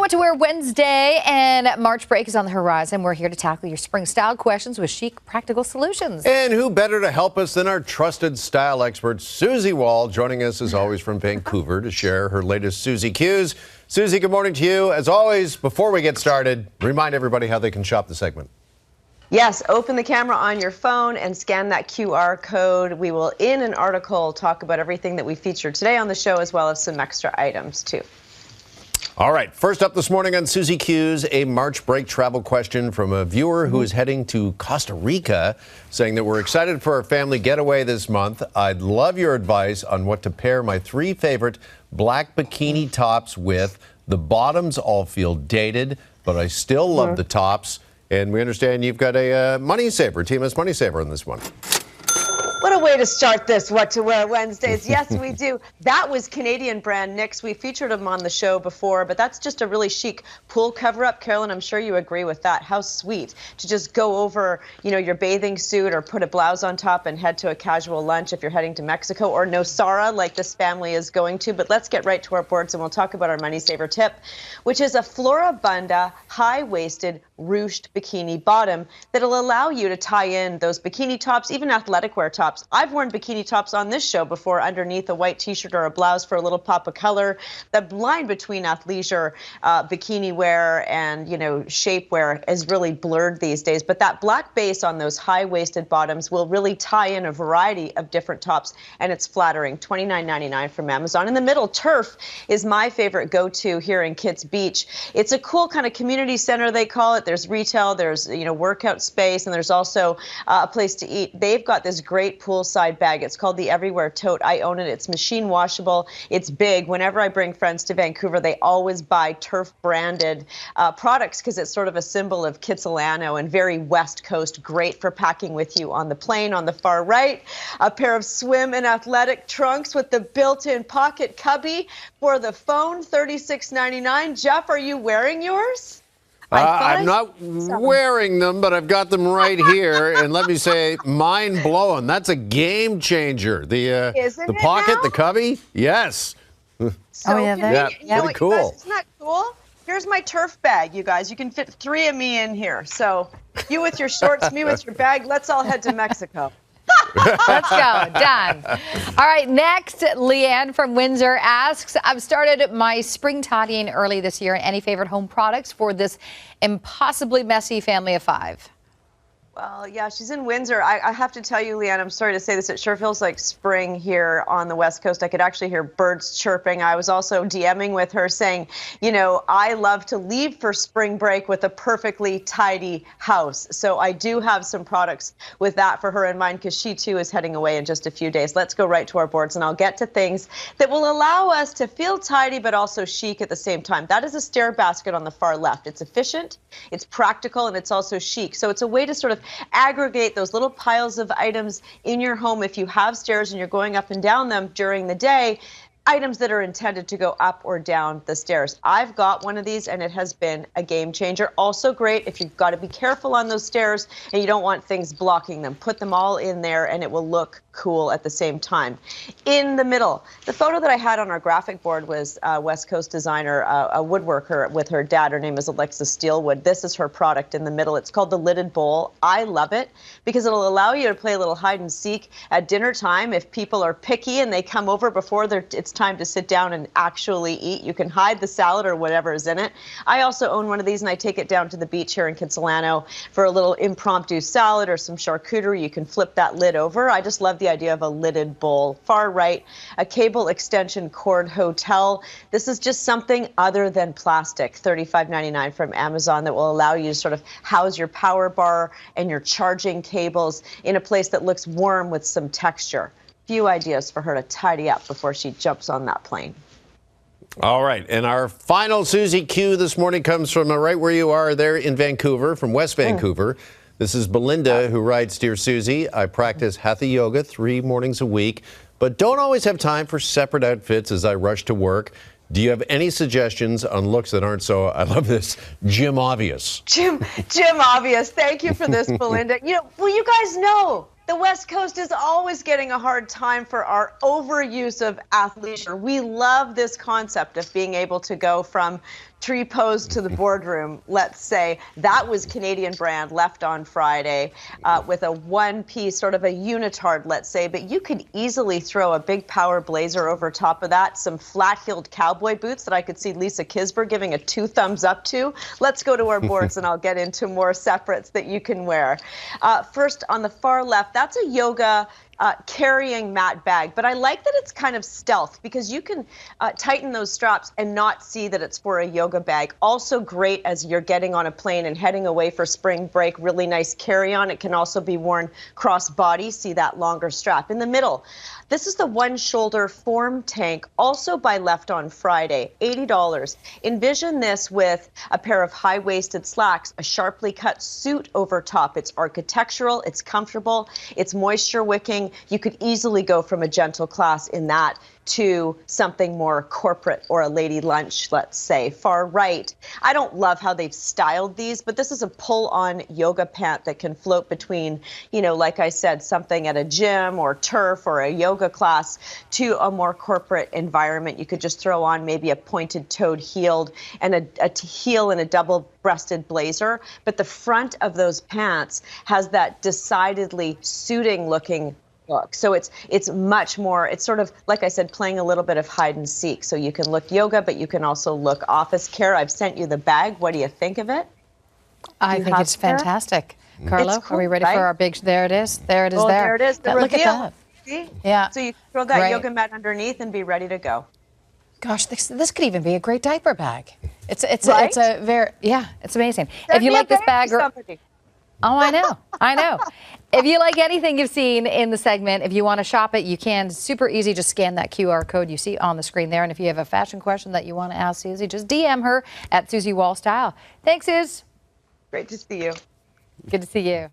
What to Wear Wednesday, and March break is on the horizon. We're here to tackle your spring style questions with Chic practical solutions. And who better to help us than our trusted style expert, Susie Wall, joining us as always from Vancouver to share her latest Susie Qs. Susie, good morning to you. As always, before we get started, remind everybody how they can shop the segment. Yes, open the camera on your phone and scan that QR code. We will, in an article, talk about everything that we featured today on the show, as well as some extra items, too. All right, first up this morning on Susie Qs, a March break travel question from a viewer who is heading to Costa Rica, saying that we're excited for our family getaway this month. I'd love your advice on what to pair my 3 favorite black bikini tops with. The bottoms all feel dated, but I still love the tops. And we understand you've got a money saver, TMS money saver on this one. What a way to start this What to Wear Wednesdays. Yes, we do. That was Canadian brand Knix. We featured them on the show before, but that's just a really chic pool cover-up. Carolyn, I'm sure you agree with that. How sweet to just go over, your bathing suit or put a blouse on top and head to a casual lunch if you're heading to Mexico or Nosara like this family is going to. But let's get right to our boards and we'll talk about our money saver tip, which is a Floribunda high-waisted ruched bikini bottom that'll allow you to tie in those bikini tops, even athletic wear tops. I've worn bikini tops on this show before underneath a white t-shirt or a blouse for a little pop of color. The line between athleisure, bikini wear and, shapewear is really blurred these days. But that black base on those high-waisted bottoms will really tie in a variety of different tops, and it's flattering. $29.99 from Amazon. In the middle, Turf is my favorite go-to here in Kits Beach. It's a cool kind of community center, they call it. There's retail, there's, workout space, and there's also a place to eat. They've got this great poolside bag. It's called the Everywhere Tote. I own it. It's machine washable. It's big. Whenever I bring friends to Vancouver, they always buy Turf branded products because it's sort of a symbol of Kitsilano and very West Coast. Great for packing with you on the plane. On the far right, a pair of swim and athletic trunks with the built-in pocket cubby for the phone. $36.99. Jeff, are you wearing yours? I'm not wearing them, but I've got them right here. And let me say, mind blowing. That's a game changer. The pocket, the cubby, yes. So pretty cool. Guys, isn't that cool? Here's my Turf bag, you guys. You can fit 3 of me in here. So you with your shorts, me with your bag. Let's all head to Mexico. Let's go. Done. All right. Next, Leanne from Windsor asks, I've started my spring tidying early this year. Any favorite home products for this impossibly messy family of 5? Well, yeah, she's in Windsor. I have to tell you, Leanne, I'm sorry to say this, it sure feels like spring here on the West Coast. I could actually hear birds chirping. I was also DMing with her saying, I love to leave for spring break with a perfectly tidy house. So I do have some products with that for her in mind because she, too, is heading away in just a few days. Let's go right to our boards, and I'll get to things that will allow us to feel tidy but also chic at the same time. That is a stair basket on the far left. It's efficient, it's practical, and it's also chic. So it's a way to sort of aggregate those little piles of items in your home if you have stairs and you're going up and down them during the day. Items that are intended to go up or down the stairs. I've got one of these and it has been a game changer. Also great if you've got to be careful on those stairs and you don't want things blocking them. Put them all in there and it will look cool at the same time. In the middle, the photo that I had on our graphic board was a West Coast designer, a woodworker with her dad. Her name is Alexis Steelwood. This is her product in the middle. It's called the Lidded Bowl. I love it because it'll allow you to play a little hide and seek at dinner time. If people are picky and they come over before it's time to sit down and actually eat, you can hide the salad or whatever is in it. I also own one of these and I take it down to the beach here in Kitsilano for a little impromptu salad or some charcuterie. You can flip that lid over. I just love the idea of a lidded bowl. Far right, a cable extension cord hotel. This is just something other than plastic. $35.99 from Amazon that will allow you to sort of house your power bar and your charging cables in a place that looks warm with some texture. Few ideas for her to tidy up before she jumps on that plane. All right. And our final Susie Q this morning comes from right where you are there in Vancouver, from West Vancouver. This is Belinda, who writes, Dear Susie, I practice hatha yoga 3 mornings a week, but don't always have time for separate outfits as I rush to work. Do you have any suggestions on looks that aren't so, I love this, gym obvious? Gym obvious. Thank you for this, Belinda. You guys know the West Coast is always getting a hard time for our overuse of athleisure. We love this concept of being able to go from tree pose to the boardroom, let's say. That was Canadian brand, left on Friday, with a one-piece, sort of a unitard, let's say. But you could easily throw a big power blazer over top of that, some flat-heeled cowboy boots that I could see Lisa Kisber giving a 2 thumbs up to. Let's go to our boards and I'll get into more separates that you can wear. First, on the far left, that's a yoga carrying mat bag, but I like that it's kind of stealth because you can tighten those straps and not see that it's for a yoga bag. Also great as you're getting on a plane and heading away for spring break, really nice carry-on. It can also be worn cross-body, see that longer strap. In the middle, this is the one-shoulder form tank, also by Left on Friday, $80. Envision this with a pair of high-waisted slacks, a sharply cut suit over top. It's architectural, it's comfortable, it's moisture-wicking. You could easily go from a gentle class in that to something more corporate or a lady lunch, let's say. Far right, I don't love how they've styled these, but this is a pull-on yoga pant that can float between, you know, like I said, something at a gym or turf or a yoga class to a more corporate environment. You could just throw on maybe a pointed-toed heel and a heel and a double-breasted blazer, but the front of those pants has that decidedly suiting-looking look. So it's much more, it's sort of, like I said, playing a little bit of hide and seek. So you can look yoga, but you can also look office care. I've sent you the bag. What do you think of it? I think it's fantastic. Carlo, It's cool, are we ready right? for our big, there it is. There it is. Oh, there it is. The Look at reveal. that. See? Yeah. So you can throw that Great. yoga mat underneath and be ready to go. Gosh, this could even be a great diaper bag. It's Right? a very, yeah, it's amazing. Send If you me a like this bag bag, for somebody. oh, I know, I know. If you like anything you've seen in the segment, if you want to shop it, you can. Super easy. Just scan that QR code you see on the screen there. And if you have a fashion question that you want to ask Susie, just DM her at Susie Wall Style. Thanks, Suze. Great to see you. Good to see you.